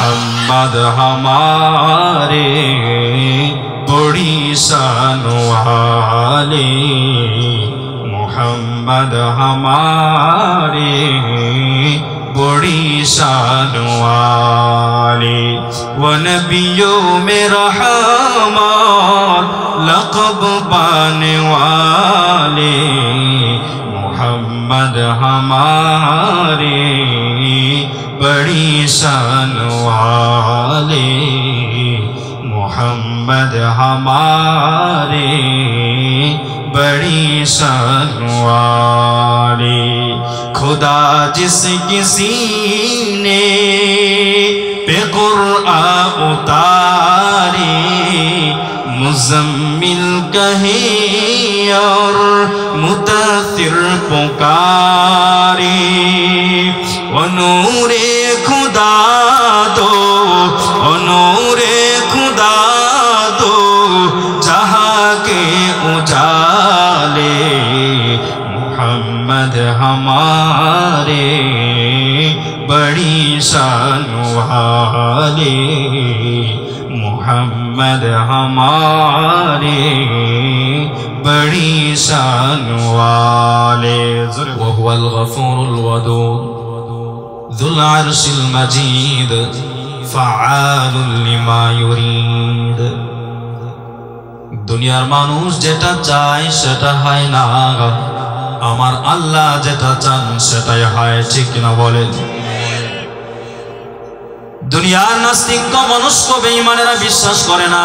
मोहम्मद हमारे बड़ी शान वाले, मोहम्मद हमारे बड़ी शान वाले। व नबियों में रहमत लक़ब पाने वाले, मोहम्मद हमारे बड़ी शान वाले, मोहम्मद हमारे बड़ी शान वाले। खुदा जिस किसी ने पे कुरआन उतारे, मुज़म्मिल कहे और मुदस्सिर पुकारे। ओ नूरे खुदा दो, ओ नूरे खुदा दो जहाँ के उजाले, मोहम्मद हमारे बड़ी शान वाले, मोहम्मद हमारे बड़ी शान वाले। वहुवल गफूरुल वदूद जुल अर्शिल मजीद फ़आलुल लिमा युरीद। दुनियार मानुष जेटा चाय सेटा হয় না, আমার আল্লাহ যেটা চান সেটাই হয়, ঠিক কিনা বলেন? দুনিয়ার নাস্তিক মনস্ক বেঈমানেরা বিশ্বাস করে না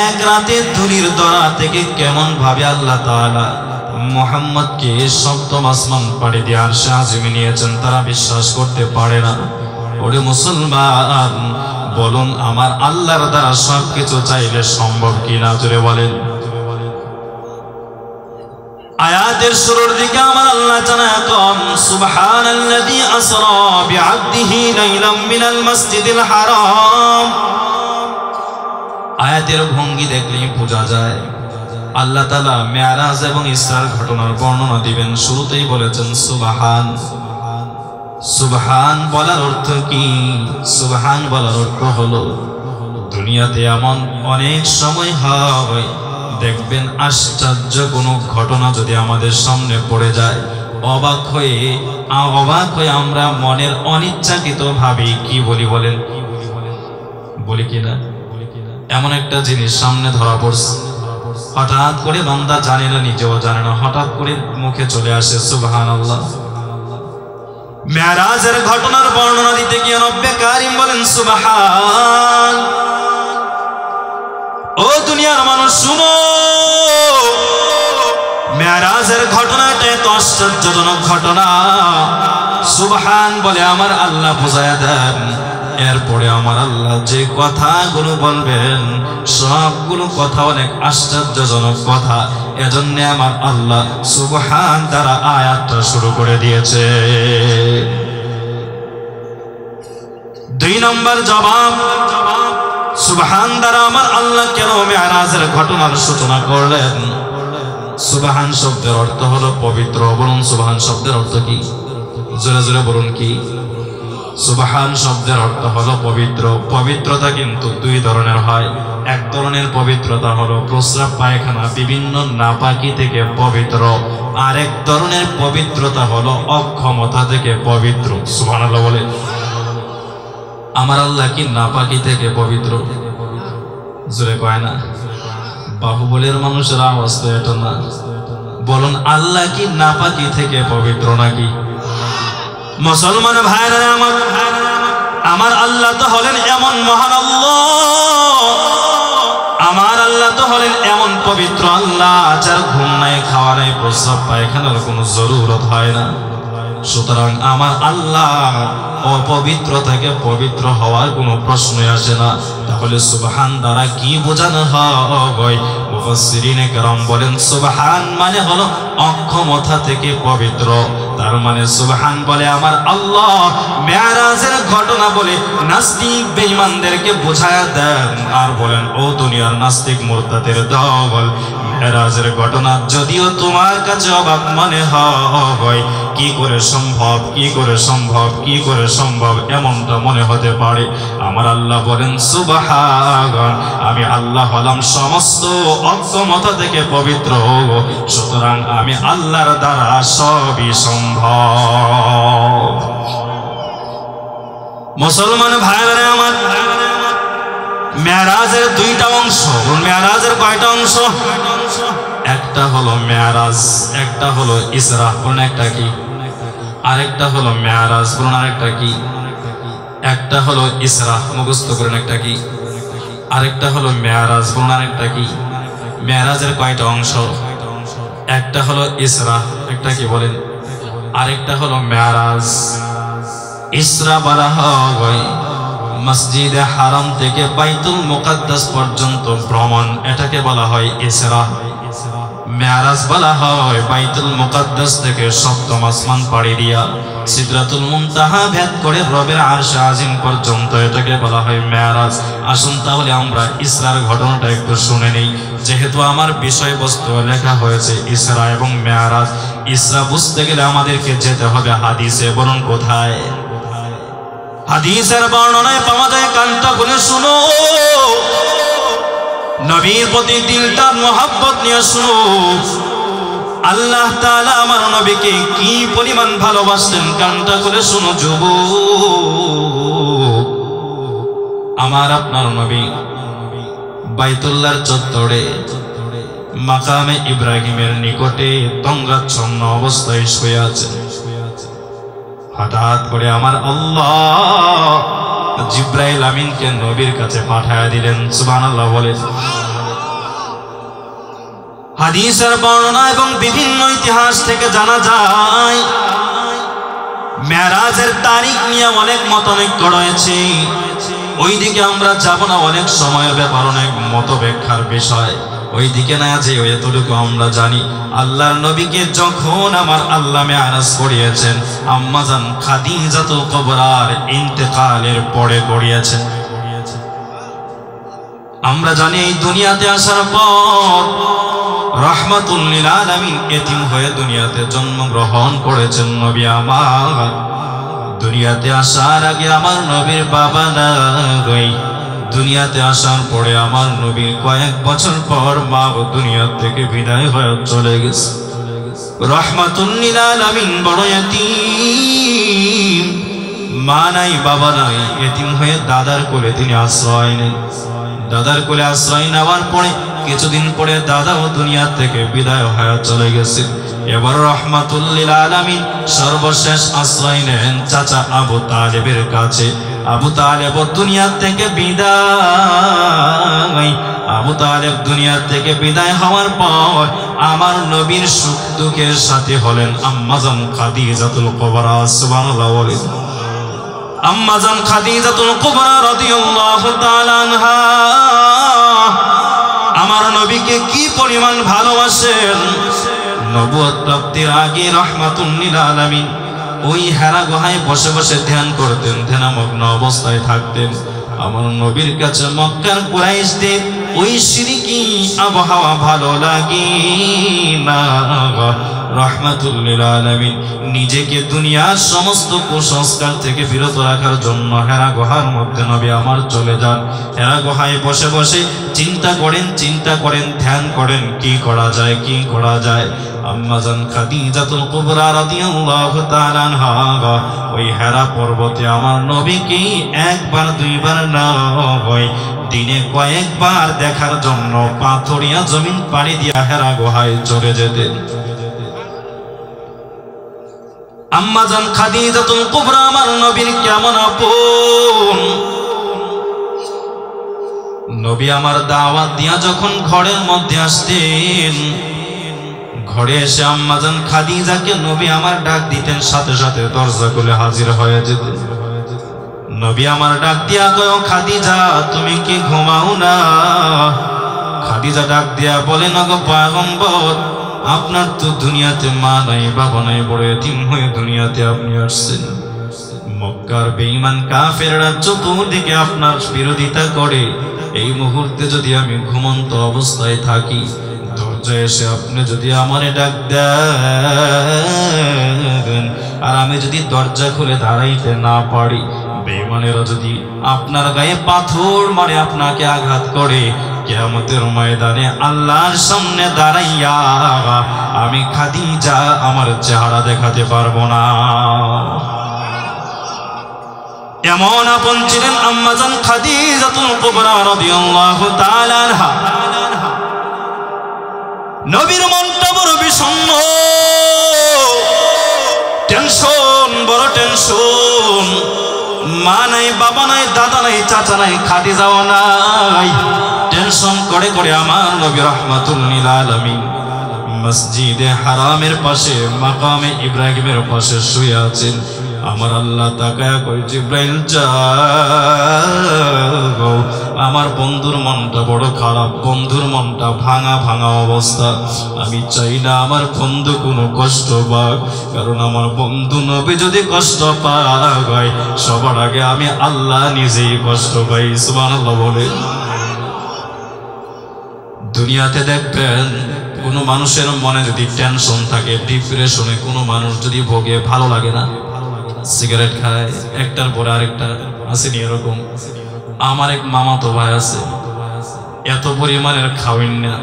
এক রাতে ধুলির দরা থেকে কেমন ভাবে আল্লাহ তাআলা মুহাম্মদকে সপ্তম আসমান পাড়ি দিয়ে আরশে আজিমে নিয়েছেন, তারা বিশ্বাস করতে পারে না। ওরে মুসলমান, বলুন আমার আল্লাহর দ্বারা সবকিছু চাইলে সম্ভব কিনা, জোরে বলেন। আয়াতের শুরুর দিকে আমার আল্লাহ জানায় কম সুবহানাল্লাযী আসরা বিআবদিহি লাইলাম মিনাল মাসজিদিল হারাম। আয়াতের ভঙ্গি দেখলেই বোঝা যায় আল্লাহ তাআলা মেরাজ এবং ইসরার ঘটনার বর্ণনা দিবেন। শুরুতেই বলেছেন সুবহান। সুবহান বলার অর্থ কি? সুবহান বলার অর্থ হলো দুনিয়াতে এমন অনেক সময় হয় দেখবেন আশ্চর্য কোনো ঘটনা যদি আমাদের সামনে পড়ে যায়, অবাক হয়ে আমরা মনের অনিচ্ছাকৃত ভাবে কি বলি বলেন, বলি কিনা? এমন একটা জিনিস সামনে ধরা পড়ছে, হঠাৎ করে বান্দা জানে না, নিজেও জানে না, হঠাৎ করে মুখে চলে আসে সুবহানাল্লাহ। মেরাজের ঘটনার বর্ণনা দিতে গিয়ে রব্বে কারীম বলেন সুবহান। ও দুনিয়ার মানুষ শুনো, মেরাজের ঘটনাটা এত আশ্চর্যজনক ঘটনা, সুবহান বলে আমার আল্লাহ বুঝায়া দেন। এরপরে আমার আল্লাহ যে কথাগুলো বলবেন সবগুলো কথা অনেক আশ্চর্যজনক কথা, এজন্য আমার আল্লাহ সুবহান দ্বারা আয়াতটা শুরু করে দিয়েছে। 2 নম্বর জবাব, সুবহান দ্বারা আমার আল্লাহ কেন মেরাজের ঘটনার সূচনা করলেন? সুবহান শব্দের অর্থ হলো পবিত্র। বলুন সুবহান শব্দের অর্থ কি? জোরে জোরে বলুন কি? সুবহান শব্দের অর্থ হলো পবিত্র। পবিত্রতা কিন্তু 2 ধরনের হয়। এক ধরনের পবিত্রতা হলো প্রস্রাব পায়খানা বিভিন্ন নাপাকি থেকে পবিত্র, আরেক ধরনের পবিত্রতা হলো অক্ষমতা থেকে পবিত্র। সুবহানাল্লাহ বলে। আমার আল্লাহ কি নাপাকি থেকে পবিত্র? জোরে কয় না? বাহুবলের মানুষের আওয়াজ তো এটা না। বলুন আল্লাহ কি নাপাকি থেকে পবিত্র নাকি? মুসলমান ভাইরা আমার আল্লাহ তো হলেন এমন মহান আল্লাহ, আমার আল্লাহ তো হলেন এমন পবিত্র আল্লাহ যার ঘুম নাই, খাওয়া নাই, প্রস্রাব পায়খানার কোনো জরুরত হয় না। সুতরাং আমার আল্লাহ অপবিত্র থেকে পবিত্র হওয়ার কোনো প্রশ্নই আসে না। তাহলে সুবহান দ্বারা কি বোঝানো হয়? মুফাসসিরিনে কেরাম বলেন সুবহান মানে হলো অক্ষমতা থেকে পবিত্র। তার মানে সুবহান বলে আমার আল্লাহ মেরাজের ঘটনা বলে নাস্তিক বেঈমানদেরকে বোঝায়া দেন আর বলেন ও দুনিয়ার নাস্তিক মুরতাদের দল, মেরাজের ঘটনা যদিও তোমার কাছে অবাক মনে হয়, কি করে সম্ভব, কি করে সম্ভব, কি করে সম্ভব এমনটা মনে হতে পারে। আমার আল্লাহ বলেন সুবহান, আমি আল্লাহ হলাম সমস্ত অক্ষমতা থেকে পবিত্র, সুতরাং আমি আল্লাহর দ্বারা সবই সম্ভব। মুসলমান ভাইরা আমার, মেরাজের দুইটা অংশ। মেরাজের কয়টা অংশ? একটা হলো মেরাজ, একটা হলো ইসরা। বলুন একটা কি? আরেকটা হলো মেরাজ। বলুন আরেকটা কি? একটা হলো ইসরা, মুখস্থ করেন। একটা কি? আরেকটা হলো মেরাজ। বলুন আরেকটা কি? মেরাজের কয়টা অংশ? একটা হলো ইসরা, একটা কি বলেন? আরেকটা হলো মেরাজ। ইসরা বলা হয় মসজিদে হারাম থেকে বাইতুল মুকাদ্দাস পর্যন্ত ভ্রমণ, এটাকে বলা হয় ইসরা। মেরাজ বলা হয় বাইতুল মুকাদ্দাস থেকে সপ্তম আসমান পাড়ি দিয়া সিদরাতুল মুনতাহা ভেদ করে রবের আরশ আজিম পর্যন্ত, এটাকে বলা হয় মেরাজ। আসুন তাহলে আমরা ইসরার ঘটনাটা একটু শুনে নেই, যেহেতু আমার বিষয়বস্তু লেখা হয়েছে ইসরা এবং মেরাজ। ইসরা বুঝতে গেলে আমাদেরকে যেতে হবে হাদিসে। বলুন কোথায়? হাদিসের বর্ণনায় পাওয়া যায়, কানটা খুলে শুনো, নবীর প্রতি দিলটার মোহাব্বত নিয়ে শুনো। আল্লাহ তাআলা আমার নবীকে কি পরিমাণ ভালোবাসতেন, কানটা খুলে শুনো যুবক। আমার আপনার নবী বাইতুল্লাহর চত্বরে মাকামে ইব্রাহিমের নিকটে তঙ্গাচ্ছন্ন অবস্থায় শুয়ে আছেন। হঠাৎ করে আমার আল্লাহ জিব্রাইল আমিনকে নবীর কাছে পাঠায়া দিলেন। সুবহানাল্লাহ বলেন। হাদিসের বর্ণনা এবং বিভিন্ন ইতিহাস থেকে জানা যায়, মেরাজের তারিখ নিয়ে অনেক মতানৈক্য রয়েছে। ওইদিকে আমরা যাব না, অনেক সময়ের ব্যাপার, অনেক মতব্যাখ্যার বিষয়। ওইদিকে না যে এতটুকু আমরা জানি, আল্লাহর নবীকে যখন আমার আল্লাহ মেরাজ করিয়েছেন, আম্মাজান খাদিজাতুল কুবরার ইন্তেকালের পরে করিয়েছেন। আমরা জানি এই দুনিয়াতে আসার পর রাহমাতুল লিল আলামিন এতিম হয়ে দুনিয়াতে জন্মগ্রহণ করেছেন নবী আমার। দুনিয়াতে আসার আগে আমার নবীর বাবা নাই, দুনিয়াতে আসার পরে আমার নবীর কয়েক বছর পর মা দুনিয়া থেকে বিদায় হয়ে চলে গেছে। রাহমাতুল লিল আলামিন বড় এতিম, মা নাই বাবা নাই, এতিম হয়ে দাদার কোলে তিনি আশ্রয় নেন। দাদার কোলে আশ্রয় নেওয়ার পরে কিছুদিন পরে দাদাও দুনিয়া থেকে বিদায় হয়ে চলে গেছে। এবার রাহমাতুল লিল আলামিন সর্বশেষ আশ্রয় নেন চাচা আবু তালেবের কাছে। আবু তালেব দুনিয়া থেকে বিদায়, আবু তালেব দুনিয়া থেকে বিদায় হওয়ার পর আমার নবীর সুখ দুঃখের সাথে হলেন আম্মাজান খাদিজাতুল কুবরা। সুবহানাল্লাহ বলেন। আম্মাজান খাদিজাতুল কুবরা রাদিয়াল্লাহু তাআলা আনহা আমার নবীকে কি পরিমাণ ভালোবাসেন। নবুয়ত প্রাপ্তির আগে রাহমাতুল লিল আলামিন ওই হেরা গুহায় বসে বসে ধ্যান করতেন, ধ্যানমগ্ন অবস্থায় থাকতেন। আমার নবীর কাছে মক্কার কুরাইশদের ওই শিরকি আবহাওয়া ভালো লাগে না। রাহমাতুল লিল আলামিন নিজেকে দুনিয়ার সমস্ত কুসংস্কার থেকে বিরত রাখার জন্য হেরা গুহার মধ্যে নবী আমার চলে যান। হেরা গুহায় বসে বসে চিন্তা করেন, ধ্যান করেন, কি করা যায়, কি করা যায়। আম্মাজান খাদিজাতুল কুবরা রাদিয়াল্লাহু তাআলা আনহা ওই হেরা পর্বতে আমার নবীকে একবার দুইবার নয়, দিনে কয়েকবার দেখার জন্য পাথরিয়া জমিন পাড়ি দিয়া হেরা গুহায় চলে যেতেন। আম্মাজান খাদিজাতুল কুবরা আমার নবীর কেমন আপন। নবী আমার দাওয়াত দিয়া যখন ঘরের মধ্যে আসতেন, ঘরে এসে আম্মাজান খাদিজাকে নবী আমার ডাক দিতেন, সাথে সাথে দরজা খুলে হাজির হয়ে যেতেন। নবী আমার ডাক দিয়া কয়, খাদিজা তুমি কি ঘুমাও না? খাদিজা ডাক দিয়া বলেন, ওগো পয়গম্বর, আপনার তো দুনিয়াতে মা নাই বাবা নাই, বড় এতিম হয়ে দুনিয়াতে আপনি আসছেন। মক্কার বেঈমান কাফেররা চতুর্দিকে আপনার বিরোধিতা করে। এই মুহূর্তে যদি আমি ঘুমন্ত অবস্থায় থাকি, ধৈর্য পর্যায়ে এসে আপনি যদি আমারে ডাক দেন আর আমি যদি দরজা খুলে দাঁড়াইতে না পারি, বেঈমানেরা যদি আপনার গায়ে পাথর মারে আপনাকে আঘাত করে, কিয়ামতের ময়দানে আল্লাহর সামনে দাঁড়াইয়া আমি খাদিজা আমার চেহারা দেখাতে পারবো না। এমন আপন ছিলেন আম্মাজান খাদিজাতুল কুবরা রাদিয়াল্লাহু তাআলা আনহা। নবীর মনটা বড় বিষণ্ণ, টেনশন, বড় টেনশন। মা নাই, বাবা নাই, দাদা নাই, চাচা নাই, খাদিজাও নাই। টেনশন করে করে আমার নবী রাহমাতুল লিল আলামিন মসজিদে হারামের পাশে মাকামে ইব্রাহিমের পাশে শুয়ে আছেন। আমার আল্লাহ তাকায়া কই, জিব্রাইল যাও, আমার বন্ধুর মনটা বড় খারাপ, বন্ধুর মনটা ভাঙা ভাঙা অবস্থা। আমি চাই না আমার বন্ধু কোনো কষ্ট পাক, কারণ আমার বন্ধু নবী যদি কষ্ট পায় সবার আগে আমি আল্লাহ নিজেই কষ্ট পাই। সুবহানাল্লাহ বলে। দুনিয়াতে দেখবেন কোনো মানুষের মনে যদি টেনশন থাকে, ডিপ্রেশনে কোনো মানুষ যদি ভোগে, ভালো লাগে না, সিগারেট খায় একটার পরে আরেকটা, আসেনি এরকম? আমার এক মামাতো ভাই আছে, এত পরিমাণের খাওয়েন না,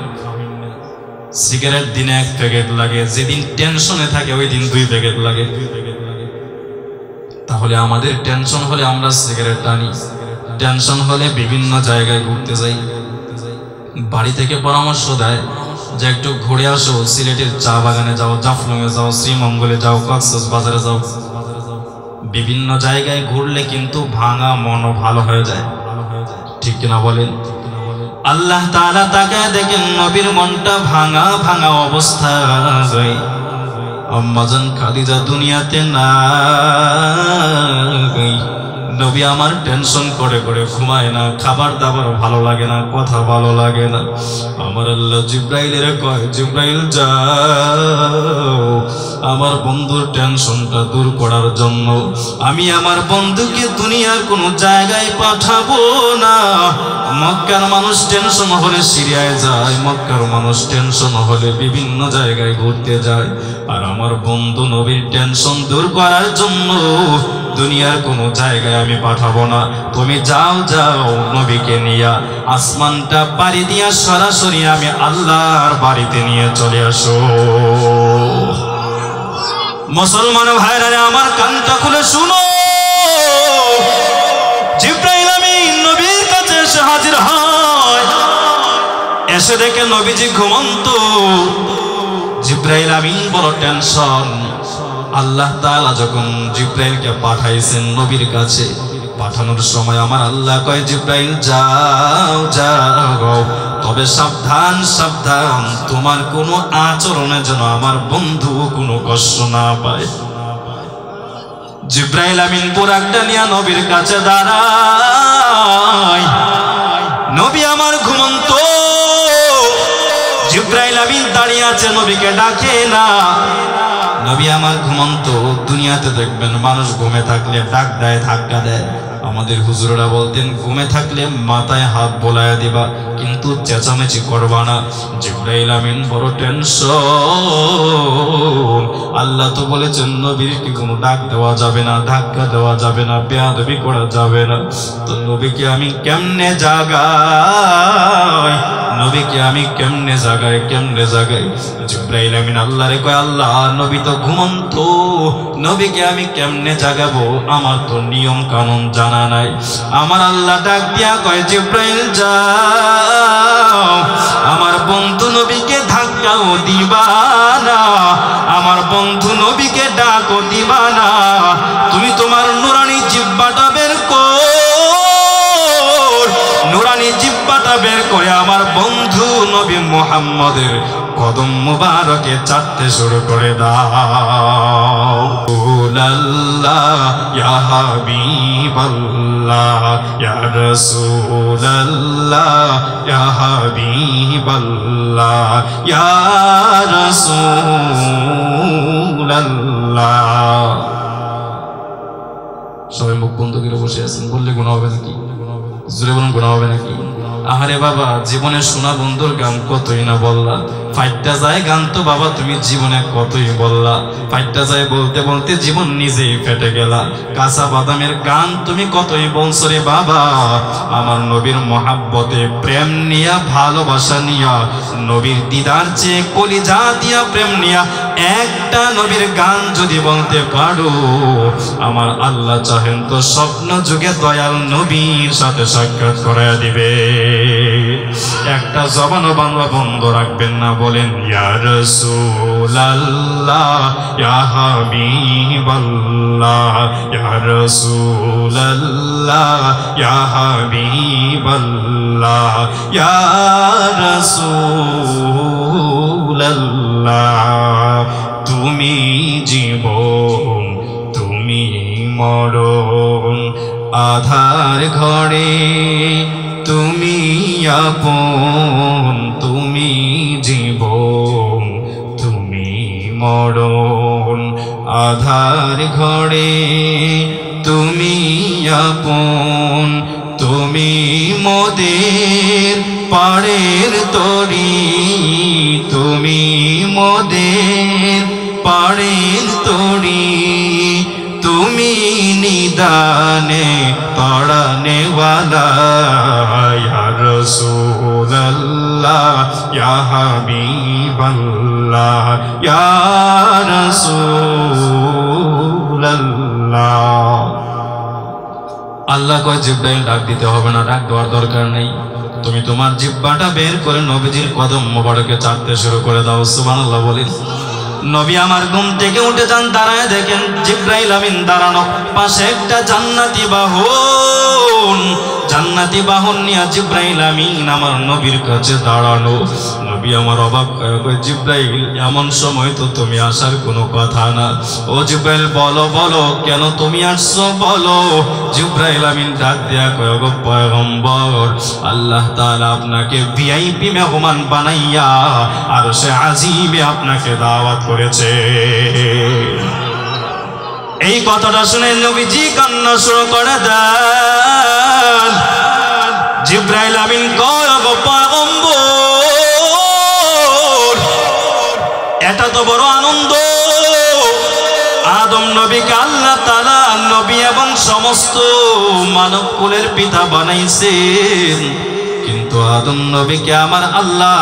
সিগারেট দিনে 1 প্যাকেট লাগে, যেদিন টেনশনে থাকে ওই দিন 2 প্যাকেট লাগে। তাহলে আমাদের টেনশন হলে আমরা সিগারেট টানি, টেনশন হলে বিভিন্ন জায়গায় ঘুরতে যাই। বাড়ি থেকে পরামর্শ দেয় যে একটু ঘুরে আসো, সিলেটের চা বাগানে যাও, জাফলংয়ে যাও, শ্রীমঙ্গলে যাও, কক্সবাজারে যাও। বিভিন্ন জায়গায় ঘুরলে কিন্তু ভাঙা মনও ভালো হয়ে যায়, ঠিক কিনা বলেন? আল্লাহ তাআলা তাকায় দেখেন নবীর মনটা ভাঙা ভাঙা অবস্থায়। আম্মাজান খাদিজা দুনিয়াতে নাই। নবী আমার টেনশন করে করে ঘুমায় না, খাবার দাবার ভালো লাগে না, কথা ভালো লাগে না। আমার আল্লাহ জিব্রাইলের কয়, জিব্রাইল যাও, আমার বন্ধুর টেনশনটা দূর করার জন্য আমি আমার বন্ধুকে দুনিয়ার কোনো জায়গায় পাঠাবো না। মক্কার মানুষ টেনশন হলে সিরিয়ায় যায়, মক্কার মানুষ টেনশন হলে বিভিন্ন জায়গায় ঘুরতে যায়, আর আমার বন্ধু নবীর টেনশন দূর করার জন্য দুনিয়ার কোনো জায়গায় আমি পাঠাবো না। তুমি যাও যাও, নবীকে নিয়া আসমানটা পাড়ি দিয়া সরাসরি আমি আল্লাহর বাড়িতে নিয়ে চলে আসো। মুসলমান ভাইরা আমার কানটা খুলে শুনো, জিব্রাইল আমিন নবীর কাছে এসে হাজির হয়। এসে দেখে নবীজি ঘুমন্ত। জিব্রাইল আমিন বড় টেনশন। আল্লাহ তাআলা যখন জিব্রাইলকে পাঠাইছেন নবীর কাছে, পাঠানোর সময় আমার আল্লাহ কয়, জিব্রাইল যাও যাও, তবে সাবধান সাবধান, তোমার কোনো আচরণে যেন আমার বন্ধু কোনো কষ্ট না পায়। জিব্রাইল আমিন বুরাকটা নিয়ে নবীর কাছে দাঁড়ায়। নবী আমার ঘুমন্ত। জিব্রাইল আমিন দাঁড়িয়ে আছে, নবীকে ডাকে না। নবী আমার ঘুমন্ত। দুনিয়াতে দেখবেন মানুষ ঘুমে থাকলে ডাক দেয়, ধাক্কা দেয়। আমাদের হুজুররা বলতেন ঘুমে থাকলে মাথায় হাত বোলায়া দিবা, কিন্তু চেঁচামেচি করবা না। জিব্রাইল আমিন বড় টেনশন। আল্লাহ তো বলেছেন নবীকে কোনো ডাক দেওয়া যাবে না, ধাক্কা দেওয়া যাবে না, বেয়াদবি করা যাবে না। তো নবীকে আমি কেমনে জাগাই, নবীকে আমি কেমনে জাগাই, কেমনে জাগাই? জিব্রাইল আমিন আল্লাহরে কয়, আল্লাহ নবী তো ঘুমন্ত, নবীকে আমি কেমনে জাগাবো? আমার তো নিয়ম কানুন জানা নাই। আমার আল্লাহ ডাক দিয়া কয়, জিব্রাইল যাও, আমার বন্ধু নবীকে ধাক্কাও দিবা না, আমার বন্ধু নবীকে ডাকও দিবা না। তুমি তোমার নুরানি জিহ্বাটা বের কর, নুরানি জিহ্বাটা বের করে আমার বন্ধু নবী মুহাম্মদের কদম মুবারকে চাটতে শুরু করে দাও। আল্লাহ ইয়া হাবিবাল্লাহ ইয়া রাসূলুল্লাহ ইয়া হাবিবাল্লাহ ইয়া রাসূলুল্লাহ। সবাই মুখ বন্ধ করে বসে আছেন, বললে গুনাহ হবে নাকি? জোরে বলুন, গুনাহ হবে নাকি? আরে বাবা, জীবনে শোনা বন্ধুর গান কতই না বললা, ফাইটটা যায় গান তো বাবা তুমি জীবনে কতই বললা, ফাইটটা যায় বলতে বলতে জীবন নিজেই ফেটে গেলা। কাঁচা বাদামের গান তুমি কতই বলছো রে বাবা, আমার নবীর মহাব্বতে প্রেম নিয়া, ভালোবাসা নিয়া, নবীর দিদার চেয়ে কলিজা দিয়া প্রেম নিয়া একটা নবীর গান যদি বলতে পারো, আমার আল্লাহ চাহেন তো স্বপ্ন যুগে দয়াল নবীর সাথে সাক্ষাৎ করায়া দিবে। একটা জবানও বাংলা বন্ধ রাখবেন না, বলেন ইয়া রাসূলুল্লাহ, ইয়া হাবিবাল্লাহ, ইয়া রাসূলুল্লাহ, ইয়া হাবিবাল্লাহ, ইয়া রাসূলুল্লাহ। তুমি জীবন, তুমি মরণ, আধার ঘরে তুমি আপন, তুমি জীবন, তুমি মরণ, আধার ঘরে তুমি আপন, তুমি মোদের পাড়ের তরি, তুমি মোদের পাড়ের তরি, তুমি নিদানে পড়ানে ওয়ালা, ইয়া রাসূলুল্লাহ, ইয়া হাবিবাল্লাহ, ইয়া রাসূলুল্লাহ। আল্লাহ কয় জিব্রাইল ডাক দিতে হবে না, ডাক দেওয়ার দরকার নেই, তুমি তোমার জিহ্বাটা বের করে নবীজির কদম মোবারকে চাটতে শুরু করে দাও। সুবহানাল্লাহ বলেন। নবী আমার ঘুম থেকে উঠে যান, দাঁড়ায় দেখেন জিব্রাইল আমিন দাঁড়ানো, পাশে একটা জান্নাতি বাহন, জান্নাতি বাহন নিয়ে জিব্রাইল আমিন আমার নবীর কাছে দাঁড়ানো। নবী আমার অবাক হয়ে, জিব্রাইল এমন সময় তো তুমি আসার কোনো কথা না, ও জিব্রাইল বলো বলো কেন তুমি আসছো বলো। জিব্রাইল আমিন ডাক দেয়া কয়, গো পয়গম্বর, আল্লাহ তাআলা আপনাকে ভিআইপি মেহমান বানাইয়া আর সে আজিমে আপনাকে দাওয়াত করেছে। এই কথাটা শুনে নবীজি কান্না শুরু করে দেন। জিব্রাইল আমিন কয়, গো পয়গম্বর, এটা তো বড় আনন্দ, আদম নবীকে আল্লাহ তাআলা নবী এবং সমস্ত মানব কুলের পিতা বানাইছেন, কিন্তু আদম নবীকে আমার আল্লাহ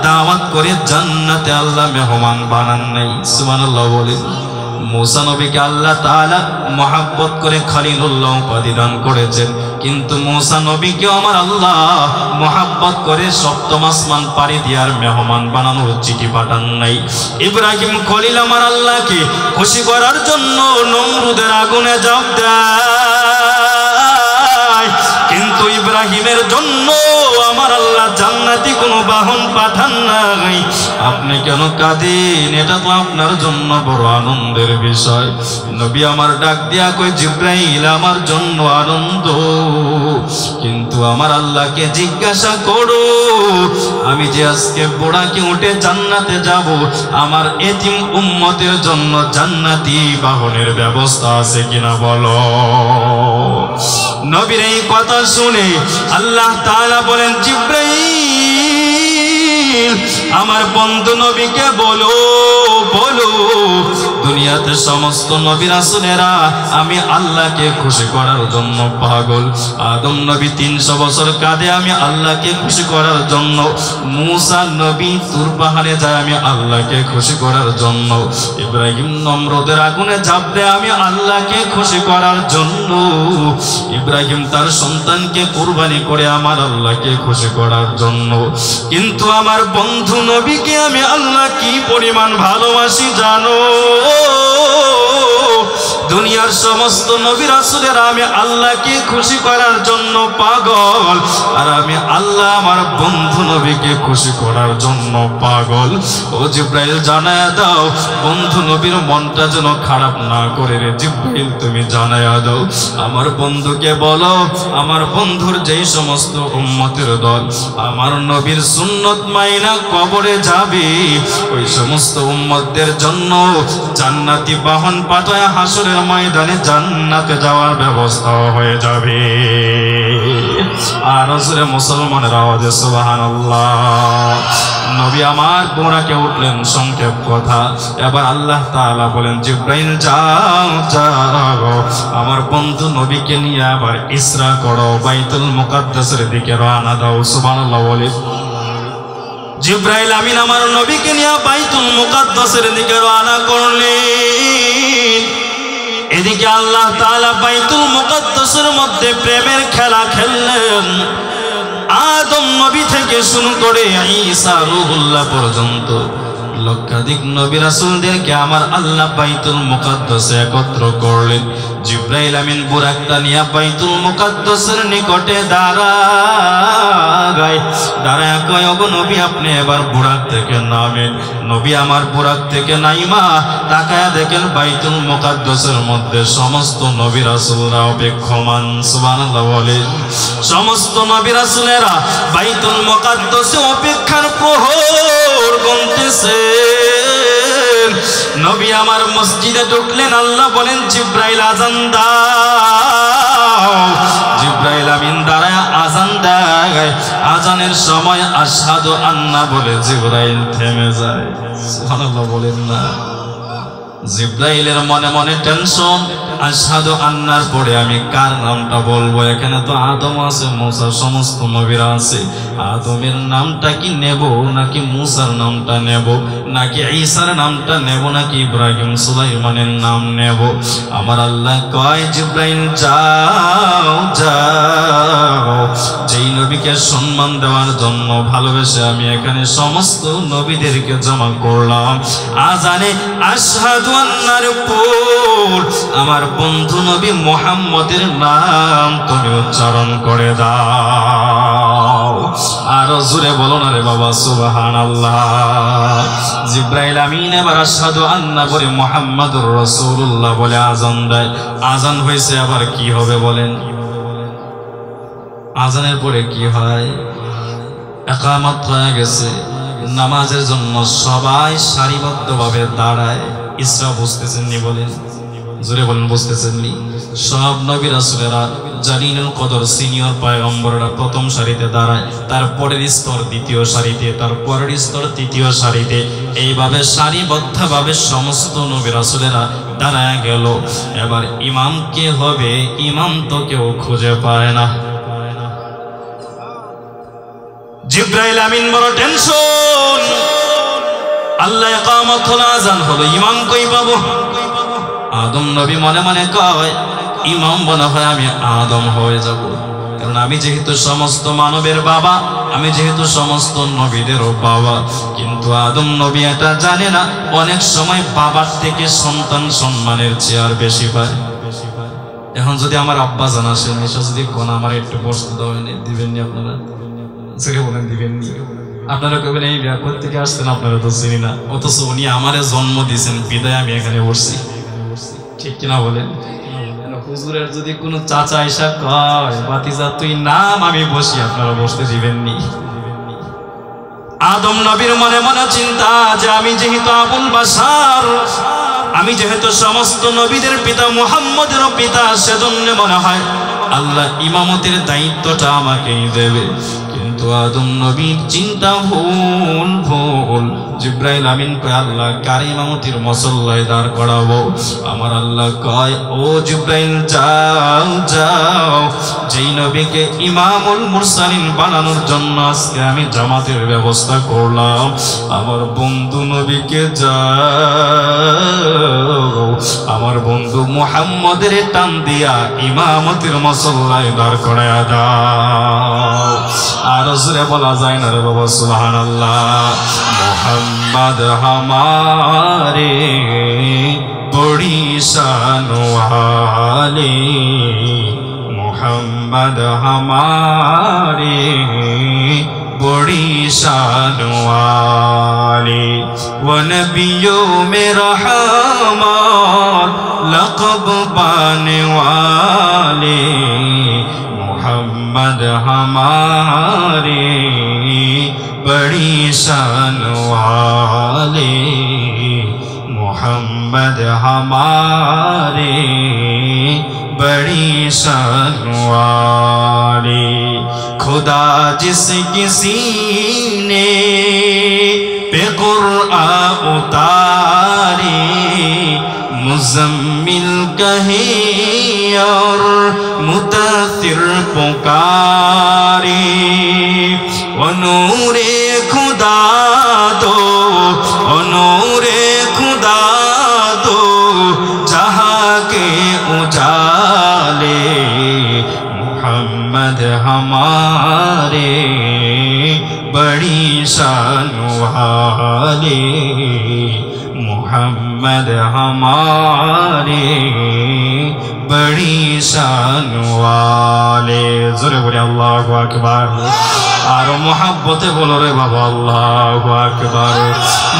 দাওয়াত করে জান্নাতে আল্লাহ মেহমান বানান নাই। সুবহানাল্লাহ বলেন। মুসা নবীকে আল্লাহ তাআলা মহব্বত করে খলিলুল্লাহ উপাধি দান করেছেন, কিন্তু মুসা নবীকে আমার আল্লাহ মহব্বত করে সপ্তম আসমান পাড়ি দিয়ার মেহমান বানানোর চিঠি পাঠান নাই। ইব্রাহিম খলিল আমার আল্লাহকে খুশি করার জন্য নমরুদের আগুনে ঝাঁপ দেয়, কিন্তু ইব্রাহিমের জন্য আমার আল্লাহ জান্নাতি কোনো বাহন পাঠান নাই। আপনি কেন কাঁদেন? এটা তো আপনার জন্য বড় আনন্দের বিষয়। নবী আমার ডাক দিয়া কই, জিব্রাইল আমার জন্য আনন্দ, কিন্তু আমার আল্লাহকে জিজ্ঞাসা করো, আমি যে আজকে বোড়াকে উঠে জান্নাতে যাব, আমার এতিম উম্মতের জন্য জান্নাতি বাহনের ব্যবস্থা আছে কিনা বলো। নবীর এই কথা শুনে আল্লাহ তাআলা বলেন, জিব্রাইল আমার বন্ধু নবীকে বলো বলো, দুনিয়াতে সমস্ত নবী রাসূলেরা আমি আল্লাহকে খুশি করার জন্য পাগল। আদম নবী 300 বছর কাঁদে আমি আল্লাহকে খুশি করার জন্য, মুসা নবী তুর পাহাড়ে যায় আমি আল্লাহকে খুশি করার জন্য, ইব্রাহিম নমরুদের আগুনে ঝাঁপ দেয় আমি আল্লাহকে খুশি করার জন্য, ইব্রাহিম তার সন্তানকে কুরবানি করে আমার আল্লাহকে খুশি করার জন্য। কিন্তু আমার বন্ধু নবীকে আমি আল্লাহ কি পরিমাণ ভালোবাসি জানো? দুনিয়ার সমস্ত নবী রাসূলেরা আমি আল্লাহকে খুশি করার জন্য পাগল, আর আমি আল্লাহ আমার বন্ধু নবীকে খুশি করার জন্য পাগল। ও জিব্রাইল জানায়া দাও, বন্ধু নবীর মনটা যেন খারাপ না করে রে জিব্রাইল, তুমি জানায়া দাও। আমার বন্ধুকে বলো, আমার বন্ধুর যেই সমস্ত উম্মতের দল আমার নবীর সুন্নত মাইনা কবরে যাবে, ওই সমস্ত উম্মতদের জন্য জান্নাতি বাহন পাঠায় হাসরের ময়দানে জান্নাতে যাওয়ার ব্যবস্থা হয়ে যাবে। আর জোরে মুসলমানের আওয়াজে সুবহানাল্লাহ। নবী আমার বোরাকে উঠলেন, সংক্ষেপ কথা। এবার আল্লাহ তাআলা বলেন জিবরাইল যাও যাও আমার বন্ধু নবীকে নিয়ে আবার ইসরা করো, বাইতুল মুকাদ্দাসের দিকে রওনা দাও। সুবহানাল্লাহ বলে জিবরাইল আমিন আমার নবীকে নিয়ে বাইতুল মুকাদ্দাসের দিকে রওনা করলেন। এদিকে আল্লাহ তাআলা বাইতুল মুকাদ্দাসের মধ্যে প্রেমের খেলা খেললেন। আদম নবী থেকে শুরু করে ঈসা রূহুল্লাহ পর্যন্ত লক্ষাধিক নবী রাসূলদেরকে আমার আল্লাহ বাইতুল মুকাদ্দাসে একত্র করলেন। জিবরাইল আমিন বুরাকটা নিয়ে বাইতুল মুকাদ্দাসের নিকটে দাঁড়ায় কয় ওগো নবী আপনি এবার বুরাক থেকে নামেন। নবী আমার বুরাক থেকে নাইমা তাকায়া দেখেন বাইতুল মুকাদ্দাসের মধ্যে সমস্ত নবী রাসূলরা অপেক্ষমান। সুবহানাল্লাহ বলে সমস্ত নবী রাসূলেরা বাইতুল মুকাদ্দাসে অপেক্ষার প্রহর গুনতেছে। নবী আমার মসজিদে ঢুকলেন, আল্লাহ বলেন জিবরাইল আযান দাও। জিবরাইল আমিন দাঁড়ায় আযান দেয়। আযানের সময় আশহাদু আন্না বলে জিবরাইল থেমে যায়। সুবহানাল্লাহ বলেন না। জিবরাইলের মনে মনে টেনশন, আশহাদু আন্নার পরে আমি কার নামটা বলবো? এখানে তো আদম আছে, মুসা, সমস্ত নবীরা আছে। আদমের নামটা কি নেব নাকি মুসার নামটা নেব নাকি ঈসার নামটা নেব নাকি ইব্রাহিম সুলাইমানের নাম নেব? আমার আল্লাহ কয় জিবরাইল যাও যাও, যেই নবীকে সম্মান দেওয়ার জন্য ভালোবেসে আমি এখানে সমস্ত নবীদেরকে জমা করলাম, আজানে আশহাদু আন্নার পর আমার বন্ধু নবী মুহাম্মদের নাম তুমি উচ্চারণ করে দাও। আরো জোরে বলো না রে বাবা সুবহানাল্লাহ। জিবরাইল আমিন এবার আশহাদু আন্না বলে মুহাম্মাদুর রাসূলুল্লাহ বলে আযান দেয়। আযান হয়েছে, আবার কি হবে বলেন? আযানের পরে কি হয়? ইকামত হয়ে গেছে, নামাজের জন্য সবাই সারিবদ্ধভাবে দাঁড়ায়। ইসরা বুঝতেছেননি বলেন? জোরে বলেন বুঝতেছেননি? সব নবী রাসূলেরা জালিলুল কদর সিনিয়র পয়গম্বররা প্রথম সারিতে দাঁড়ায়, তারপরের স্তর দ্বিতীয় সারিতে, তারপরের স্তর তৃতীয় সারিতে, এইভাবে সারিবদ্ধভাবে সমস্ত নবী রাসূলেরা দাঁড়ায় গেল। এবার ইমাম কে হবে? ইমাম তো কেউ খুঁজে পায় না। জিবরাইল আমিন বড় টেনশন। আল্লাহ ইকামত হলো, আযান হলো, ইমাম কই পাবো? আদম নবী মনে মনে কয় ইমাম মনে হয় আমি আদম হয়ে যাব, কারণ আমি যেহেতু সমস্ত মানবের বাবা, আমি যেহেতু সমস্ত নবীদেরও বাবা। কিন্তু আদম নবী এটা জানে না, অনেক সময় বাবার থেকে সন্তান সম্মানের চেয়ে বেশি পায়। এখন যদি আমার আব্বা জান আসেন, এসে যদি কোন আমার একটু বসতে দিবেননি আপনারা? বলেন দিবেননি? আপনারা কবেন এই ব্যাপার থেকে আসছেন, আপনারা তো চিনি না, অথচ উনি আমারে জন্ম দিয়েছেন বিদায় আমি এখানে বসছি। ঠিক কিনা বলেন? হুজুরের যদি কোনো চাচা এসা কয় বাতিজা তুই নাম, আমি বসি, আপনারা বসতে দিবেননি। আদম নবীর মনে মনে চিন্তা যে আমি যেহেতু আবুল বাশার, আমি যেহেতু সমস্ত নবীদের পিতা, মুহাম্মদেরও পিতা, সেজন্য মনে হয় আল্লাহ ইমামতের দায়িত্বটা আমাকেই দেবে। কিন্তু আদম নবীর চিন্তা ভুল ভুল। জিবরাইল আমিন কয় আল্লাহ কার ইমামতির মুসল্লায় দাঁড় করাবো? আমার আল্লাহ কয় ও জিবরাইল যাও যাও, যেই নবীকে ইমামুল মুরসালিন বানানোর জন্য আজকে আমি জামাতের ব্যবস্থা করলাম, আমার বন্ধু নবীকে যাও আমার বন্ধু মুহাম্মদের টান দিয়া ইমামতির মুসল্লায় দাঁড় করায়া দাও। আর জোরে বলা যায় না রে বাবা সুবহানাল্লাহ। মোহাম্মদ हमारे बड़ी शान वाले, मोहम्मद हमारे बड़ी शान वाले, वो नबियों में रहमत लक़ब पाने वाले, मोहम्मद हमारे बड़ी शान वाले, मोहम्मद हमारे बड़ी शान वाले। खुदा जिसकी सीने पे कुरआन उतारे मुज़म्मिल कहे और मुदस्सिर पुकारे ओ नूरे खुदा दो ओ नूरे खुदा दो जहाँ के उजाले मोहम्मद हमारे बड़ी शान वाले मोहम्मद हमारे बड़ी शान वाले जोरे बोले अल्लाहु अकबर और मोहब्बते बोलो रे बाबा अल्लाहु अकबर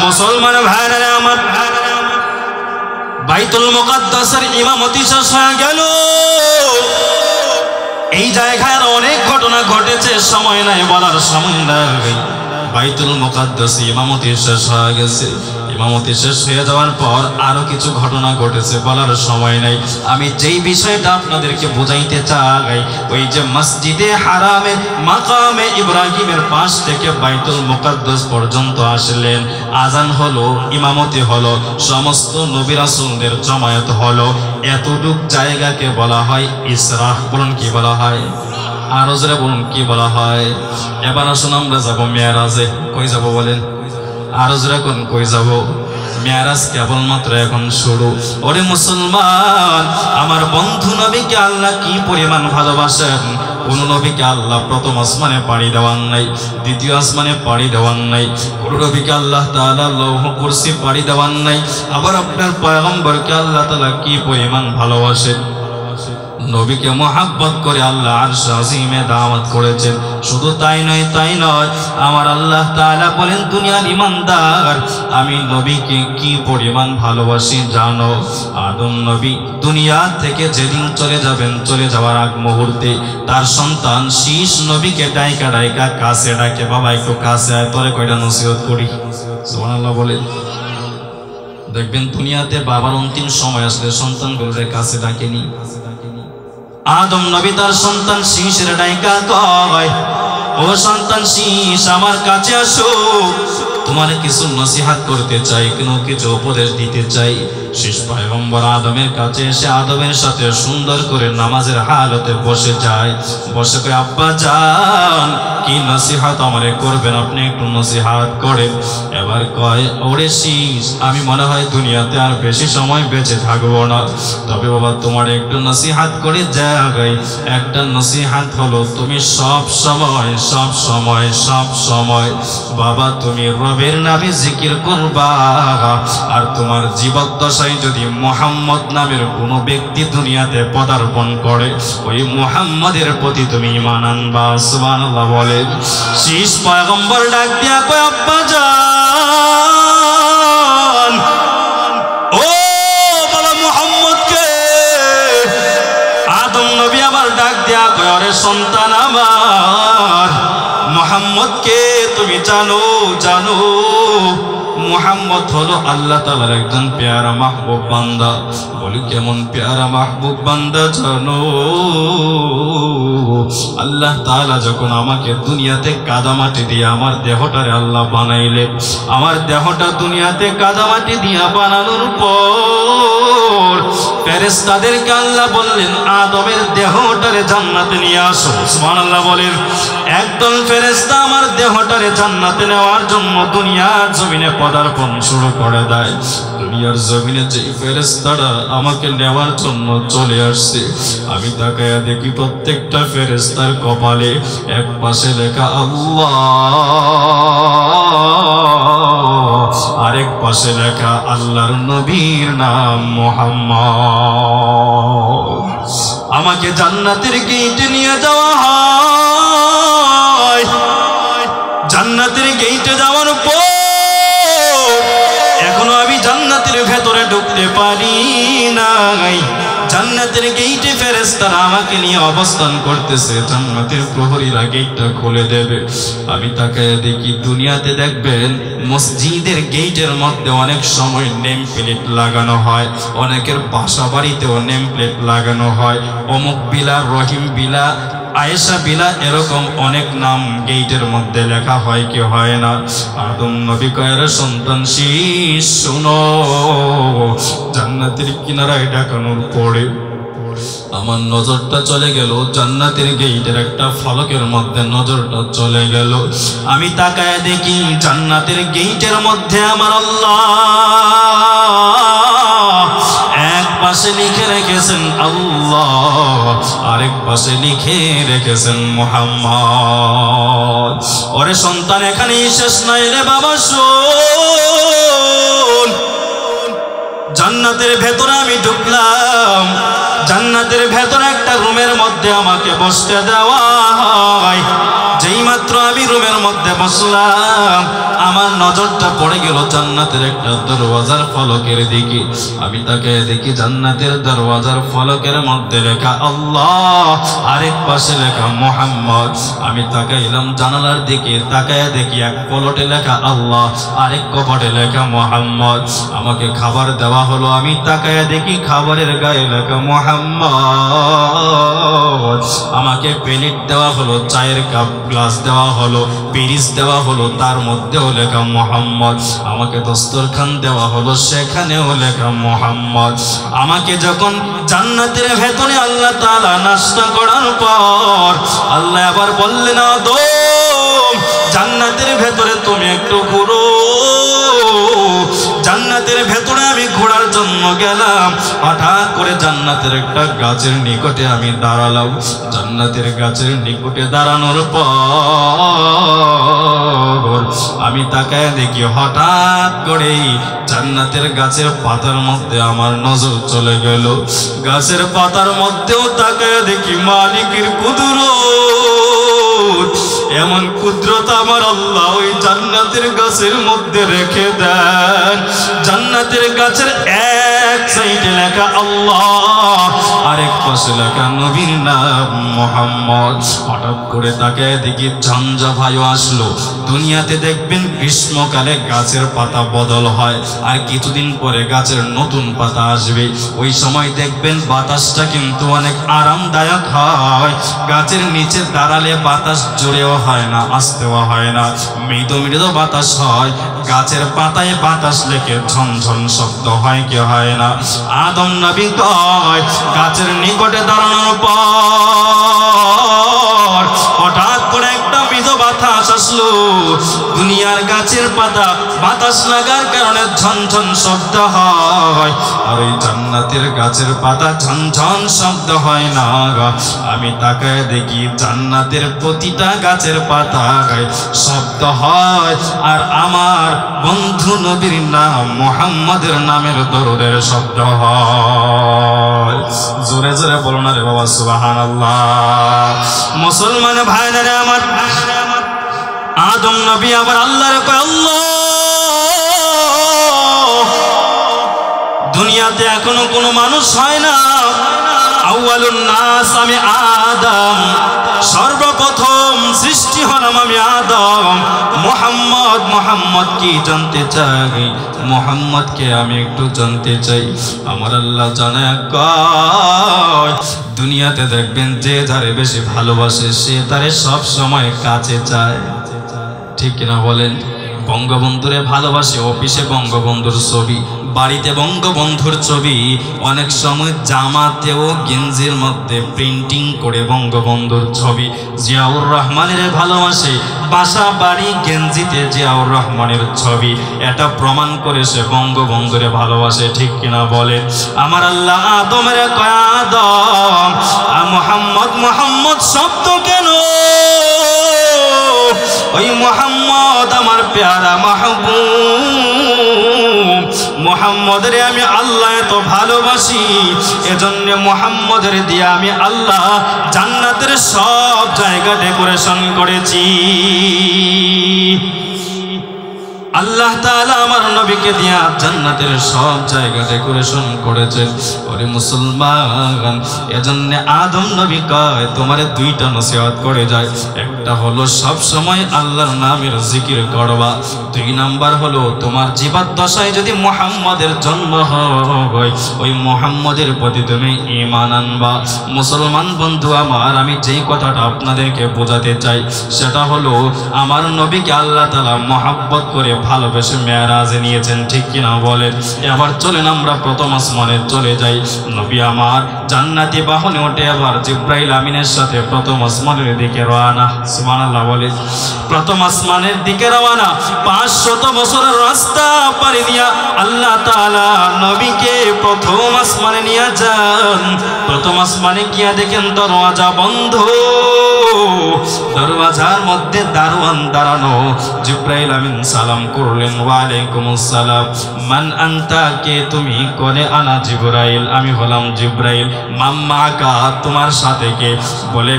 मुसलमान भाइरा আমার বাইতুল মুকাদ্দাসের ইমামতি শেষ হয়ে গেল এই জায়গায় অনেক ঘটনা ঘটেছে সময় নাই বলার সময় নাই বাইতুল মুকাদ্দাস ইমামতি শেষ হয়ে গেছে ইমামতি শেষ হয়ে যাওয়ার পর আরো কিছু ঘটনা ঘটেছে বলার সময় নাই আমি যেই বিষয়টা আপনাদেরকে বোঝাইতে চাই ওই যে মসজিদে হারামের মাকামে ইব্রাহিমের পাশ থেকে বাইতুল মুকাদ্দাস পর্যন্ত আসলেন আজান হলো ইমামতি হলো সমস্ত নবী রাসূলদের জামায়াত হলো এতটুক জায়গাকে বলা হয় ইসরা বলুন কি বলা হয় আরো জোরে বলুন কি বলা হয় এবার আসুন আমরা যাবো মেরাজে কই যাব বলেন আরো জোরে কোন কই যাব মেরাজ কেবলমাত্র এখন শুরু ওরে মুসলমান আমার বন্ধু নবীকে আল্লাহ কি পরিমাণ ভালোবাসেন কোন নবীকে আল্লাহ প্রথম আসমানে পাড়ি দেওয়ান নাই দ্বিতীয় আসমানে পাড়ি দেওয়ান নাই কোন নবীকে আল্লাহ তাআলা লৌহ কুরসি পাড়ি দেওয়ান নাই আবার আপনার পয়গম্বরকে আল্লাহ তাআলা কি পরিমাণ ভালোবাসেন নবীকে মোহাব্বত করে আল্লাহ আরশ আজিমে দাওয়াত করেছেন শুধু তাই নয় আমার আল্লাহ তাআলা বলেন দুনিয়ার ঈমানদার আমি নবীকে কি পরিমাণ ভালোবাসি জানো আদম নবী দুনিয়া থেকে যেদিন চলে যাবেন চলে যাওয়ার আগ মুহূর্তে তার সন্তান শীষ নবীকে ডাইকা ডাইকা কাছে ডাকে বাবা একটু কাছে আয় তোরে কয়টা নসিহত করি সুবহানাল্লাহ বলে দেখবেন দুনিয়াতে বাবার অন্তিম সময় আসলে সন্তানগুলোর কাছে ডাকেনি আদম নবী তার সন্তান শীষের ডাইকা কয় ও সন্তান শীষ আমার কাছে আসো তোমার কিছু নসিহত করতে চাই কিছু উপদেশ দিতে চাই শেষ পয়গম্বর আদমের কাছে এসে আদমের সাথে সুন্দর করে নামাজের হালতে বসে যায় বসে কয় আব্বা জান কি নসিহত আমারে করবেন আপনি একটু নসিহত করেন এবার কয় ওরে শীষ আমি মনে হয় দুনিয়াতে আর বেশি সময় বেঁচে থাকবো না তবে বাবা তোমার একটু নসিহত করে যাই একটা নসিহত হলো তুমি সব সময় বাবা তুমি রবের নামে জিকির করবা আর তোমার জীবদ্দশায় যদি মুহাম্মদ নামের কোনো ব্যক্তি দুনিয়াতে পদার্পণ করে ওই মুহাম্মাদের প্রতি তুমি ঈমান আনবা সুবহানাল্লাহ বলে শীষ পয়গম্বর ডাক দিয়া কয় আব্বা জান ও বলো মুহাম্মদকে আদম নবী আবার ডাক দিয়া কয় আরে সন্তান আমার মুহাম্মদকে তুমি জানো মুহাম্মদ হলো আল্লাহ তাআলার একজন প্যারা মাহবুব বান্দা বলি কেমন প্যারা মাহবুব বান্দা জানো আল্লাহ তাআলা যখন আমাকে দুনিয়াতে কাদামাটি দিয়ে আমার দেহটারে আল্লাহ বানাইলেন আমার দেহটা দুনিয়াতে কাদামাটি দিয়ে বানানোর পর ফেরেশতাদেরকে আল্লাহ বললেন আদমের দেহটারে জান্নাতে নিয়ে আসো সুবহানাল্লাহ বলেন একদল ফেরেশতা আমার দেহটারে জান্নাতে নেওয়ার জন্য দুনিয়ার জমিনে পদার্পণ শুরু করে দেয় দুনিয়ার জমিনে যে ফেরেশতারা আমাকে নেওয়ার জন্য চলে আসছে আমি তাকায়া দেখি প্রত্যেকটা ফেরেশতার কপালে এক পাশে লেখা আল্লাহ আরেক পাশে লেখা আল্লাহর নবীর নাম মুহাম্মদ আমাকে জান্নাতের গেটে নিয়ে যাওয়া হয় জান্নাতের গেটে যাওয়ার পর এখনো আমি জান্নাতের ভেতরে ঢুকতে পারি নাই জান্নাতের গেটে ফেরেশতারা আমাকে নিয়ে অবস্থান করতেছে জান্নাতের প্রহরীরা গেটটা খুলে দেবে আমি তাকায় দেখি দুনিয়াতে দেখবেন মসজিদের গেটের মধ্যে অনেক সময় নেম প্লেট লাগানো হয় অনেকের বাসা বাড়িতেও নেম প্লেট লাগানো হয় অমুক বিলা রহিম বিলা আয়েশা বিলা এরকম অনেক নাম গেটের মধ্যে লেখা হয় কি হয় না? আদম নবী কয়ের সন্তান শীষ শুনো, জান্নাতের কিনারায় ডাকানোর পরে আমার নজরটা চলে গেল জান্নাতের গেটের একটা ফলকের মধ্যে, নজরটা চলে গেল। আমি তাকায় দেখি জান্নাতের গেটের মধ্যে আমার আল্লাহ এক পাশে লিখে রেখেছেন আল্লাহ, আরেক পাশে লিখে রেখেছেন মুহাম্মদ। ওরে সন্তান, এখানেই শেষ নাই রে বাবা, শোন। জান্নাতের ভেতরে আমি ঢুকলাম, জান্নাতের ভেতরে একটা রুমের মধ্যে আমাকে বসতে দেওয়া হয়। যেই মাত্র আমি রুমের মধ্যে বসলাম, আমার নজরটা পড়ে গেল জান্নাতের একটা দরওয়াজার ফলকের দিকে। আমি তাকে দেখি জান্নাতের দরওয়াজার ফলকের মধ্যে লেখা আল্লাহ, আরেক পাশে লেখা মুহাম্মদ। আমি তাকাইলাম জানালার দিকে, তাকায় দেখি এক পলটে লেখা আল্লাহ, আরেক কপটে লেখা মুহাম্মদ। আমাকে খাবার দেওয়া হলো, আমি তাকায় দেখি খাবারের গায়ে লেখা মুহাম্মদ। আমাকে প্লেট দেওয়া হলো, চায়ের কাপ গ্লাস দেওয়া হলো, পিরিচ দেওয়া হলো, তার মধ্যেও লেখা মুহাম্মদ। আমাকে দস্তরখান দেওয়া হলো, সেখানেও লেখা মুহাম্মদ। আমাকে যখন জান্নাতের ভেতরে আল্লাহ তাআলা নাস্তা করার পর আল্লাহ আবার বললেন, আদম জান্নাতের ভেতরে তুমি একটু ঘুরো। জান্নাতের ভেতরে আমি ঘোরার জন্য গেলাম, হঠাৎ করে জান্নাতের একটা গাছের নিকটে আমি দাঁড়ালাম। জান্নাতের গাছের নিকটে দাঁড়ানোর পর আমি তাকায় দেখি হঠাৎ করেই জান্নাতের গাছের পাতার মধ্যে আমার নজর চলে গেল। গাছের পাতার মধ্যেও তাকায় দেখি মালিকের কুদরত। এমন কুদরত আমার আল্লাহ ওই জান্নাতের গাছের মধ্যে রেখে দেন। জান্নাতের গাছের এক সাইডে লেখা আল্লাহ, আরেক পাশে লেখা নবীর নাম মুহাম্মদ। হঠাৎ করে তাকে দেখি ঝঞ্ঝা ভাইও আসলো। দুনিয়াতে দেখবেন গ্রীষ্মকালে গাছের পাতা বদল হয়, আর কিছুদিন পরে গাছের নতুন পাতা আসবে। ওই সময় দেখবেন বাতাসটা কিন্তু অনেক আরামদায়ক হয়। গাছের নিচে দাঁড়ালে বাতাস জোরেও হয় না, আসতেও হয় না, মৃদু মৃদু বাতাস হয়। গাছের পাতায় বাতাস লেগে ঝনঝন শব্দ হয় কি হয় না? আদম নবী কয় গাছের নিকটে দাঁড়ানোর পর হঠাৎ করে একটা মৃদু বাতাস আসলো। দুনিয়ার গাছের পাতা বাতাস লাগার কারণে ঝনঝন শব্দ হয়, আর ওই জান্নাতের গাছের পাতা ঝনঝন শব্দ হয় না। আমি তাকায় দেখি জান্নাতের প্রতিটা গাছের পাতায় শব্দ হয়, আর আমার বন্ধু নবীর নাম মুহাম্মদের নামের দরুদের শব্দ হয়। জোরে জোরে বলো না রে বাবা সুবহানাল্লাহ। মুসলমান ভাইরা আমার, আদম নবী আবার আল্লাহর কয় আল্লাহ, দুনিয়াতে এখনো কোনো মানুষ হয় না। আউয়ালুন নাস আমি আদম, সর্বপ্রথম সৃষ্টি হলাম আমি আদম। মুহাম্মদ, মুহাম্মদ কি জানতে চাই? মুহাম্মদকে আমি একটু জানতে চাই। আমার আল্লাহ জানে কয় দুনিয়াতে দেখবেন যে যারে বেশি ভালোবাসে সে তারে সব সময় কাছে চায়, ঠিক কিনা বলেন? বঙ্গবন্ধুরে ভালোবাসে, অফিসে বঙ্গবন্ধুর ছবি, বাড়িতে বঙ্গবন্ধুর ছবি, অনেক সময় জামাতেও গেঞ্জির মধ্যে প্রিন্টিং করে বঙ্গবন্ধুর ছবি। জিয়াউর রহমানের ভালোবাসে, বাসা বাড়ি গেঞ্জিতে জিয়াউর রহমানের ছবি। এটা প্রমাণ করে সে বঙ্গবন্ধুরে ভালোবাসে, ঠিক কিনা বলে? আমার আল্লাহ আদমের কয় আদম মুহাম্মদ, মুহাম্মদ শব্দ কেন? ওই মুহাম্মদ আমার প্যারা মাহবুব, মুহাম্মদের আমি আল্লাহ এত ভালোবাসি, এজন্য মুহাম্মদের দিয়ে আমি আল্লাহ জান্নাতের সব জায়গা ডেকোরেশন করেছি। আল্লাহ তাআলা আমার নবীকে দিয়া জান্নাতের সব জায়গা ডেকোরেশন করেছেন। ওরে মুসলমান, এজন্য আদম নবী কয় তোমারে দুইটা নসিহত করে যায়। একটা হলো সব সময় আল্লাহর নামের জিকির করবা, দুই নাম্বার হলো তোমার জীবদ্দশায় যদি মুহাম্মাদের জন্ম হয় ওই মুহাম্মাদের প্রতি তুমি ঈমান আনবা। মুসলমান বন্ধু আমার, আমি যেই কথাটা আপনাদেরকে বোঝাতে চাই সেটা হলো আমার নবীকে আল্লাহ তাআলা মহব্বত করে ভালোবেসে মেরাজে নিয়েছেন, ঠিক কিনা বলেন? এবার চলেন আমরা প্রথম আসমানে চলে যাই। নবী আমার জান্নাতি বাহনে ওঠে আবার জিব্রাইল আমিনের সাথে প্রথম আসমানের দিকে রওনা। সুবহানাল্লাহ বলে। প্রথম আসমানের দিকে রওনা, 500 বছরের রাস্তা পাড়ি দিয়া আল্লাহ তাআলা নবীকে প্রথম আসমানে নিয়ে যান। প্রথম আসমানে গিয়া দেখেন দরওয়াজা বন্ধ, দরওয়াজার মধ্যে দারোয়ান দাঁড়ানো। জিব্রাইল আমিন সালাম করলেন, ওয়ালাইকুমুস সালাম। মান আনতা, কে তুমি? বলে আনা জিব্রাইল, আমি হলাম জিব্রাইল। মাম্মাকা, তোমার সাথে কে? বলে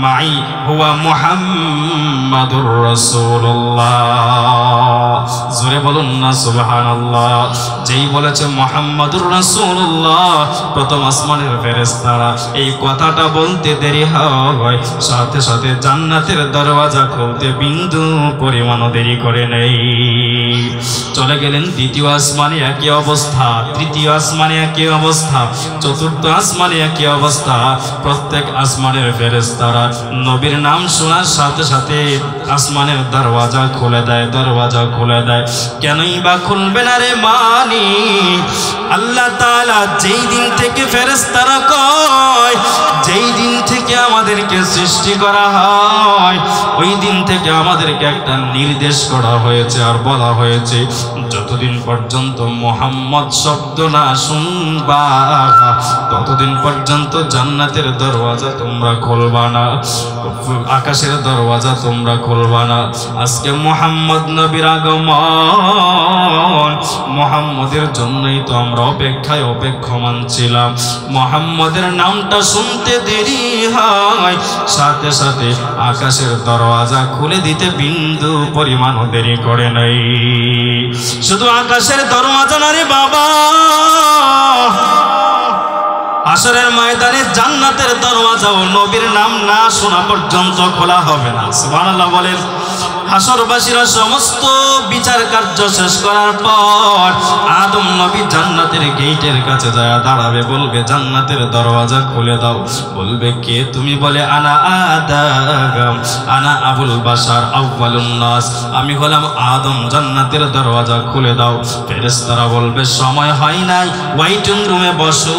মাই হুয়া মুহাম্মাদুর রাসূলুল্লাহ। জোরে বলুন না সুবহানাল্লাহ। যেই বলেছে মুহাম্মাদুর রাসূলুল্লাহ, প্রথম আসমানের ফেরেশতারা এই কথাটা বলতে দেরি হয়, সাথে সাথে জান্নাতের দরওয়াজা খুলতে বিন্দু পরিমাণও দেরি করে নেই। চলে গেলেন দ্বিতীয় আসমানে, একই অবস্থা। তৃতীয় আসমানে একই অবস্থা। চতুর্থ আসমানে একই অবস্থা। প্রত্যেক আসমানের ফেরেশতারা নবীর নাম শোনার সাথে সাথে আসমানের দরওয়াজা খুলে দেয়, দরওয়াজা খুলে দেয়। কেনই বা খুলবে না রে মানি? আল্লাহ তাআলা যেই দিন থেকে ফেরেশতারা কয়, যেই দিন থেকে আমাদেরকে সৃষ্টি করা হয় ওই দিন থেকে আমাদেরকে একটা নির্দেশ করা হয়েছে আর বলা হয়েছে যতদিন পর্যন্ত মুহাম্মদ শব্দ না শুনবা ততদিন পর্যন্ত জান্নাতের দরওয়াজা তোমরা খুলবা না, আকাশের দরওয়াজা তোমরা খুলবা না। আজকে মুহাম্মদ নবীর আগমন, মুহাম্মদের জন্যই তো আমরা অপেক্ষায় অপেক্ষমান ছিলাম। মুহাম্মদের নামটা শুনতে দেরি হয়, সাথে সাথে আকাশের দরওয়াজা খুলে দিতে বিন্দু পরিমাণও দেরি করে নাই। শুধু আকাশের দরওয়াজা না রে বাবা, হাসরের ময়দানে জান্নাতের দরওয়াজাও নবীর নাম না শোনা পর্যন্ত খোলা হবে না। সুবহানাল্লাহ বলেন। হাসরবাসীরা সমস্ত বিচার কার্য শেষ করার পর আদম নবী জান্নাতের গেটের কাছে যায় দাঁড়াবে, বলবে জান্নাতের দরওয়াজা খুলে দাও। বলবে কে তুমি? বলে আনা আদম, আনা আবুল বাশার আউয়ালুন নাস, আমি হলাম আদম, জান্নাতের দরওয়াজা খুলে দাও। ফেরেশতারা বলবে সময় হয় নাই, ওয়েটিং রুমে বসো।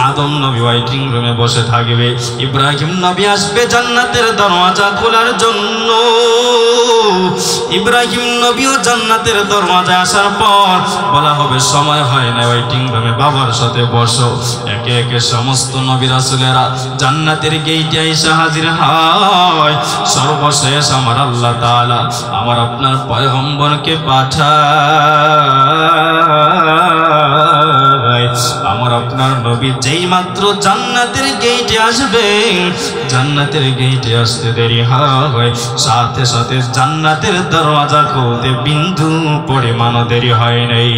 আদম নবী ওয়েটিং রুমে বসে থাকবে। ইব্রাহিম নবী আসবে জান্নাতের দরওয়াজা খোলার জন্য। ইব্রাহিম নবীও জান্নাতের দরওয়াজায় আসার পর বলা হবে সময় হয় না, ওয়েটিং রুমে বাবার সাথে বসো। একে একে সমস্ত নবী রাসূলেরা জান্নাতের গেটে এসে হাজির হয়। সর্বশেষ আমার আল্লাহ তাআলা আমার আপনার পয়গম্বরকে পাঠায়। আমার আপনার নবী যেই মাত্র জান্নাতের গেটে আসবে, জান্নাতের গেটে আসতে দেরি হয়, সাথে সাথে জান্নাতের দরওয়াজা খুলতে বিন্দু পরিমাণও দেরি হয় নাই।